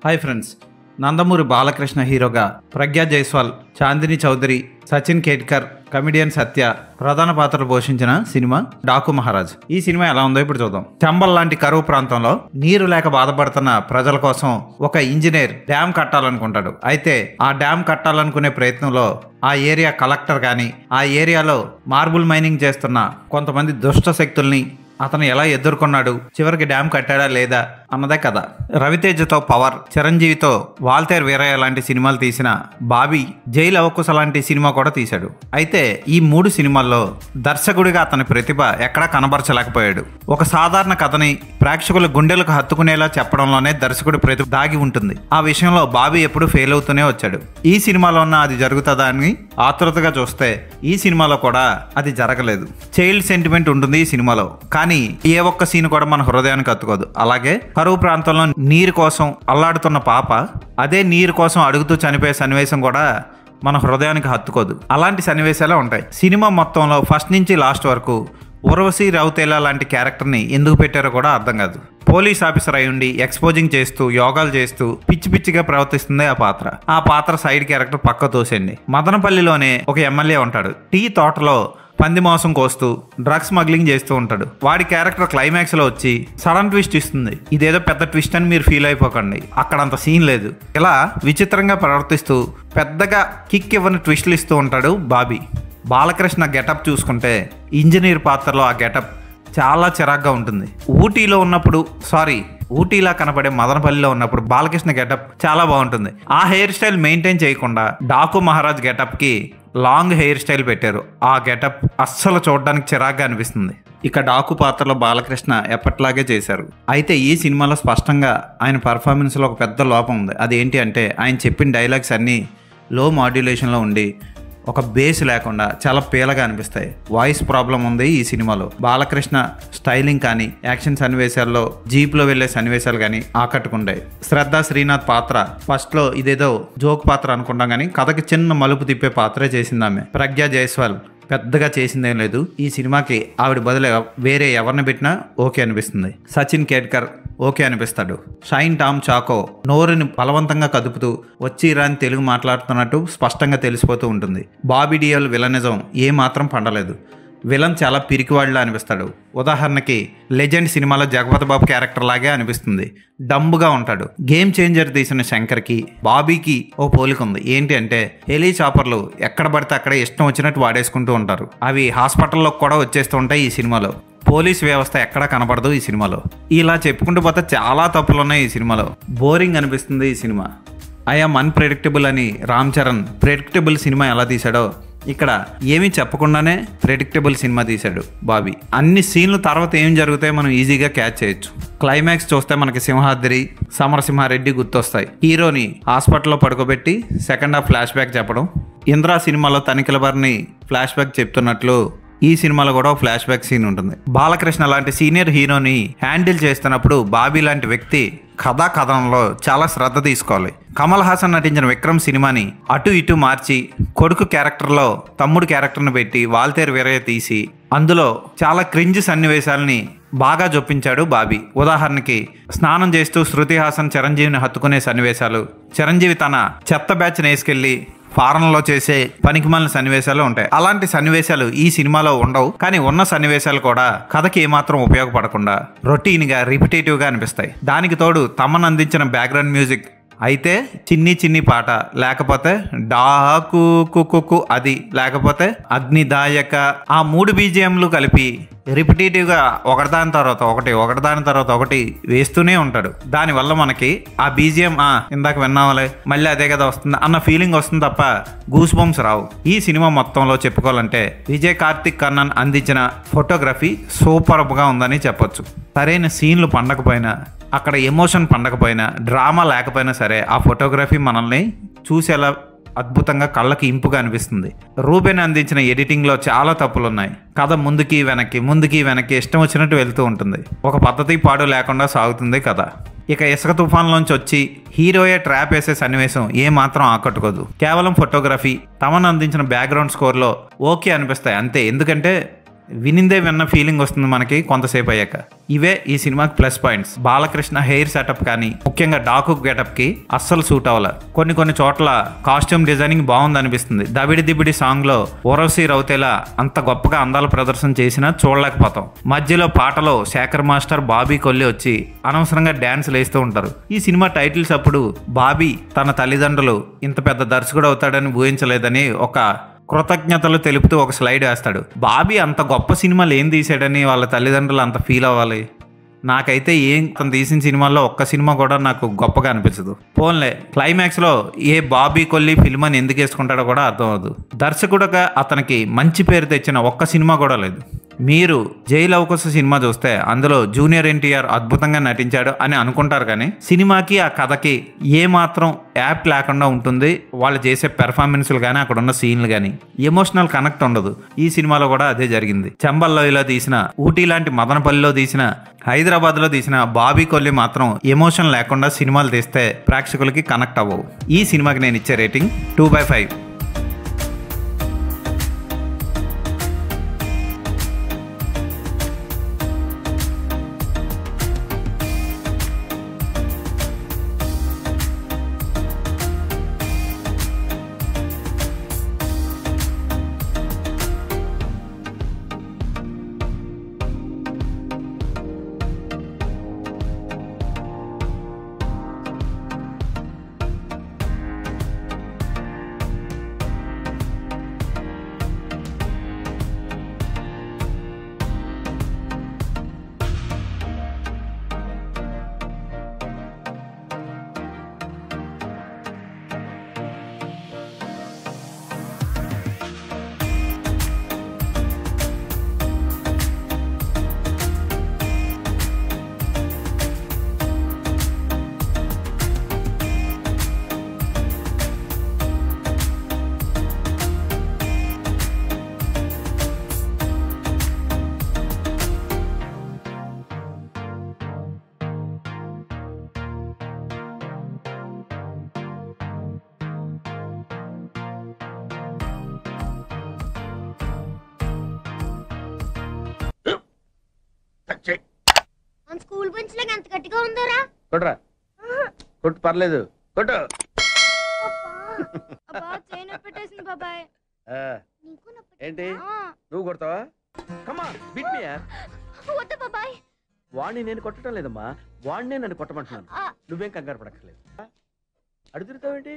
Hi friends, Nandamuri Balakrishna హీరోగా ప్రజ్ఞా Jaiswal, Chandini Chowdary, Sachin Khedkar, comedian సత్య ప్రధాన పాత్రలు పోషించిన సినిమా డాకు మహారాజ్. ఈ సినిమా ఎలా ఉందో ఇప్పుడు చూద్దాం. చంబల్ లాంటి కరువు ప్రాంతంలో నీరు లేక బాధపడుతున్న ప్రజల కోసం ఒక ఇంజనీర్ డ్యామ్ కట్టాలనుకుంటాడు. అయితే ఆ డ్యామ్ కట్టాలనుకునే ప్రయత్నంలో ఆ ఏరియా కలెక్టర్ కానీ ఆ ఏరియాలో మార్బుల్ మైనింగ్ చేస్తున్న కొంతమంది దుష్ట శక్తుల్ని అతను ఎలా ఎదుర్కొన్నాడు, చివరికి డ్యామ్ కట్టాడా లేదా అన్నదే కథ. రవితేజతో పవర్, చిరంజీవితో వాల్తేర్ వీరయ్య లాంటి సినిమాలు తీసిన బాబీ జైలు అవకుశ లాంటి సినిమా కూడా తీశాడు. అయితే ఈ 3 సినిమాల్లో దర్శకుడిగా అతని ప్రతిభ ఎక్కడా కనబరచలేకపోయాడు. ఒక సాధారణ కథని ప్రేక్షకుల గుండెలకు హత్తుకునేలా చెప్పడంలోనే దర్శకుడి ప్రతిభ దాగి ఉంటుంది. ఆ విషయంలో బాబీ ఎప్పుడు ఫెయిల్ అవుతూనే వచ్చాడు. ఈ సినిమాలో ఉన్న అది జరుగుతుందా అని ఆతృతగా చూస్తే ఈ సినిమాలో కూడా అది జరగలేదు. చైల్డ్ సెంటిమెంట్ ఉంటుంది ఈ సినిమాలో, కానీ ఏ ఒక్క సీన్ కూడా మన హృదయానికి హత్తుకోదు. అలాగే కరువు ప్రాంతంలో నీరు కోసం అల్లాడుతున్న పాప అదే నీరు కోసం అడుగుతూ చనిపోయే సన్నివేశం కూడా మన హృదయానికి హత్తుకోదు. అలాంటి సన్నివేశాలే ఉంటాయి సినిమా మొత్తంలో. ఫస్ట్ నుంచి లాస్ట్ వరకు ఉర్వశి రౌతేలా లాంటి క్యారెక్టర్ని ఎందుకు పెట్టారో కూడా అర్థం కాదు. పోలీస్ ఆఫీసర్ అయి ఉండి ఎక్స్పోజింగ్ చేస్తూ యోగాలు చేస్తూ పిచ్చి పిచ్చిగా ప్రవర్తిస్తుంది ఆ పాత్ర సైడ్ క్యారెక్టర్ పక్క తోసేయండి. మదనపల్లిలోనే ఒక ఎమ్మెల్యే ఉంటాడు. టీ తోటలో పంది మోసం కోస్తూ డ్రగ్స్ స్మగ్లింగ్ చేస్తూ ఉంటాడు. వాడి క్యారెక్టర్ క్లైమాక్స్ లో వచ్చి సడన్ ట్విస్ట్ ఇస్తుంది. ఇదేదో పెద్ద ట్విస్ట్ అని మీరు ఫీల్ అయిపోకండి, అక్కడ అంత సీన్ లేదు. ఇలా విచిత్రంగా ప్రవర్తిస్తూ పెద్దగా కిక్ ఇవ్వని ట్విస్ట్లు ఇస్తూ ఉంటాడు బాబీ. బాలకృష్ణ గెటప్ చూసుకుంటే ఇంజనీర్ పాత్రలో ఆ గెటప్ చాలా చిరాగ్గా ఉంటుంది. ఊటీలా కనపడే మదనపల్లిలో ఉన్నప్పుడు బాలకృష్ణ గెటప్ చాలా బాగుంటుంది. ఆ హెయిర్ స్టైల్ మెయింటైన్ చేయకుండా డాకు మహారాజ్ గెటప్ కి లాంగ్ హెయిర్ స్టైల్ పెట్టారు. ఆ గెటప్ అస్సలు చూడడానికి చిరాగ్గా అనిపిస్తుంది. ఇక డాకు పాత్రలో బాలకృష్ణ ఎప్పట్లాగే చేశారు. అయితే ఈ సినిమాలో స్పష్టంగా ఆయన పర్ఫార్మెన్స్లో ఒక పెద్ద లోపం ఉంది. అదేంటి అంటే ఆయన చెప్పిన డైలాగ్స్ అన్నీ లో మాడ్యులేషన్లో ఉండి ఒక బేస్ లేకుండా చాలా పీలగా అనిపిస్తాయి. వాయిస్ ప్రాబ్లం ఉంది ఈ సినిమాలో. బాలకృష్ణ స్టైలింగ్ కానీ యాక్షన్ సన్నివేశాల్లో జీప్లో వెళ్లే సన్నివేశాలు కానీ ఆకట్టుకుంటాయి. శ్రద్ధ శ్రీనాథ్ పాత్ర ఫస్ట్లో ఇదేదో జోక్ పాత్ర అనుకుంటాం కానీ కథకి చిన్న మలుపు తిప్పే పాత్రే చేసింది ఆమె. ప్రజ్ఞా జైస్వాల్ పెద్దగా చేసిందేం లేదు. ఈ సినిమాకి ఆవిడ బదులు వేరే ఎవరిని పెట్టినా ఓకే అనిపిస్తుంది. సచిన్ కేట్కర్ ఓకే అనిపిస్తాడు. షైన్ టామ్ చాకో నోరుని బలవంతంగా కదుపుతూ వచ్చి రాని తెలుగు మాట్లాడుతున్నట్టు స్పష్టంగా తెలిసిపోతూ ఉంటుంది. బాబీ డియోల్ విలనిజం ఏ మాత్రం పండలేదు. విలన్ చాలా పిరికివాడిలా అనిపిస్తాడు. ఉదాహరణకి లెజెండ్ సినిమాలో జగపతి బాబు క్యారెక్టర్ లాగే అనిపిస్తుంది. డంబుగా ఉంటాడు. గేమ్ చేంజర్ తీసిన శంకర్కి బాబీకి ఓ పోలిక ఉంది. ఏంటి అంటే హెలీ చాపర్లు ఎక్కడ పడితే అక్కడ ఇష్టం వచ్చినట్టు వాడేసుకుంటూ ఉంటారు. అవి హాస్పిటల్లో కూడా వచ్చేస్తూ ఉంటాయి ఈ సినిమాలో. పోలీస్ వ్యవస్థ ఎక్కడా కనపడదు ఈ సినిమాలో. ఇలా చెప్పుకుంటూ పోతే చాలా తప్పులు ఉన్నాయి ఈ సినిమాలో. బోరింగ్ అనిపిస్తుంది ఈ సినిమా. ఐఎమ్ అన్ప్రెడిక్టబుల్ అని రామ్ చరణ్ ప్రెడిక్టబుల్ సినిమా ఎలా తీశాడో ఇక్కడ ఏమీ చెప్పకుండానే ప్రెడిక్టబుల్ సినిమా తీశాడు బాబీ. అన్ని సీన్లు తర్వాత ఏం జరుగుతాయో మనం ఈజీగా క్యాచ్ చేయొచ్చు. క్లైమాక్స్ చూస్తే మనకి సింహాద్రి, సమరసింహారెడ్డి గుర్తొస్తాయి. హీరోని హాస్పిటల్లో పడుకోబెట్టి సెకండ్ హాఫ్ ఫ్లాష్ బ్యాక్ చెప్పడం. ఇంద్రా సినిమాలో తనిఖీల బారిని ఫ్లాష్ బ్యాక్ చెప్తున్నట్లు ఈ సినిమాలో కూడా ఫ్లాష్ బ్యాక్ సీన్ ఉంటుంది. బాలకృష్ణ లాంటి సీనియర్ హీరోని హ్యాండిల్ చేస్తున్నప్పుడు బాబీ లాంటి వ్యక్తి కథనంలో చాలా శ్రద్ధ తీసుకోవాలి. కమల్ హాసన్ నటించిన విక్రమ్ సినిమాని అటు ఇటు మార్చి కొడుకు క్యారెక్టర్లో తమ్ముడు క్యారెక్టర్ని పెట్టి వాల్తేర్ వీరయ్య తీసి అందులో చాలా క్రింజ్ సన్నివేశాలని బాగా జొప్పించాడు బాబీ. ఉదాహరణకి స్నానం చేస్తూ శృతి హాసన్ చిరంజీవిని హత్తుకునే సన్నివేశాలు, చిరంజీవి తన చెత్త బ్యాచ్ని వేసుకెళ్లి ఫారెన్లో చేసే పనికిమాలిన సన్నివేశాలు ఉంటాయి. అలాంటి సన్నివేశాలు ఈ సినిమాలో ఉండవు. కానీ ఉన్న సన్నివేశాలు కూడా కథకి ఏమాత్రం ఉపయోగపడకుండా రొటీన్గా రిపిటేటివ్గా అనిపిస్తాయి. దానికి తోడు తమన్ అందించిన బ్యాక్గ్రౌండ్ మ్యూజిక్ అయితే చిన్ని పాట, లేకపోతే డాకు కుకు అది, లేకపోతే అగ్నిదాయక, ఆ 3 బీజిఎంలు కలిపి రిపిటేటివ్గా ఒకటిదాని తర్వాత ఒకటి వేస్తూనే ఉంటాడు. దానివల్ల మనకి ఆ బీజిఎం ఇందాక విన్నామలే మళ్ళీ అదే కదా వస్తుంది అన్న ఫీలింగ్ వస్తుంది తప్ప గూస్ బంప్స్ రావు. ఈ సినిమా మొత్తంలో చెప్పుకోవాలంటే విజయ్ కార్తిక్ కన్నన్ అందించిన ఫోటోగ్రఫీ సూపర్గా ఉందని చెప్పొచ్చు. సరైన సీన్లు పండకపోయినా, అక్కడ ఎమోషన్ పండకపోయినా, డ్రామా లేకపోయినా సరే ఆ ఫోటోగ్రఫీ మనల్ని చూసేలా అద్భుతంగా కళ్ళకి ఇంపుగా అనిపిస్తుంది. రూబెన్ అందించిన ఎడిటింగ్లో చాలా తప్పులున్నాయి. కథ ముందుకి వెనక్కి ఇష్టం వచ్చినట్టు వెళ్తూ ఉంటుంది. ఒక పద్ధతి పాడు లేకుండా సాగుతుంది కథ. ఇక ఇసుక తుఫాన్లోంచి వచ్చి హీరోయే ట్రాప్ వేసే సన్నివేశం ఏమాత్రం ఆకట్టుకోదు. కేవలం ఫోటోగ్రఫీ, తమన్ అందించిన బ్యాక్గ్రౌండ్ స్కోర్లో ఓకే అనిపిస్తాయి అంతే. ఎందుకంటే వినిందే విన్న ఫీలింగ్ వస్తుంది మనకి కొంతసేపు అయ్యాక. ఇవే ఈ సినిమాకి plus points. Balakrishna hair setup కానీ ముఖ్యంగా డాకు గెటప్ కి అస్సలు సూట్ అవ్వాల. కొన్ని చోట్ల కాస్ట్యూమ్ డిజైనింగ్ బాగుంది అనిపిస్తుంది. దబిడి దిబిడి సాంగ్ లో ఊర్వశి రౌతేలా అంత గొప్పగా అందాల ప్రదర్శన చేసినా చూడలేకపోతాం. మధ్యలో పాటలో శేఖర్ మాస్టర్, బాబీ కొల్లి వచ్చి అనవసరంగా డాన్స్ వేస్తూ ఉంటారు. ఈ సినిమా టైటిల్స్ అప్పుడు బాబీ తన తల్లిదండ్రులు ఇంత పెద్ద దర్శకుడు అవుతాడని ఊహించలేదని ఒక కృతజ్ఞతలు తెలుపుతూ ఒక స్లైడ్ వేస్తాడు. బాబీ అంత గొప్ప సినిమాలు ఏం తీసాడని వాళ్ళ తల్లిదండ్రులు అంత ఫీల్ అవ్వాలి? నాకైతే తను తీసిన సినిమాల్లో ఒక్క సినిమా కూడా నాకు గొప్పగా అనిపించదు. పోన్లే, క్లైమాక్స్ లో ఏ బాబీ కొల్లి ఫిల్మ్ అని ఎందుకు వేసుకుంటాడో కూడా అర్థం అవ్వదు. దర్శకుడుగా అతనికి మంచి పేరు తెచ్చిన ఒక్క సినిమా కూడా లేదు. మీరు జైలు అవకాశ సినిమా చూస్తే అందులో జూనియర్ ఎన్టీఆర్ అద్భుతంగా నటించాడు అని అనుకుంటారు, కానీ సినిమాకి ఆ కథకి ఏ మాత్రం యాప్ లేకుండా ఉంటుంది. వాళ్ళు చేసే పెర్ఫార్మెన్స్లు కానీ అక్కడ ఉన్న సీన్లు కానీ ఎమోషనల్ కనెక్ట్ ఉండదు. ఈ సినిమాలో కూడా అదే జరిగింది. చంబల్లోయలో తీసిన, ఊటీ లాంటి మదనపల్లిలో తీసిన, హైదరాబాద్లో తీసిన బాబీ కొల్లి మాత్రం ఎమోషన్ లేకుండా సినిమాలు తీస్తే ప్రేక్షకులకి కనెక్ట్ అవ్వవు. ఈ సినిమాకి నేను ఇచ్చే రేటింగ్ 2/5. స్కూల్ బెంచ్ లాగా ఎంత గట్టిగా ఉందోరా? కొట్రా, కొట్టు, పర్లేదు, కొట్టు. పెట్టేసింది బాబాయ్. ఏంటి నువ్వు కొడతావా? కమాన్ బీట్ మీ యార్. వద్దు బాబాయ్. వాణ్ణి నేను కొట్టడం లేదమ్మా, వాణ్ణే నన్ను కొట్టమంటున్నాను. నువ్వేం కంగారు పడక్కర్లేదు. అడుగుతావేంటి?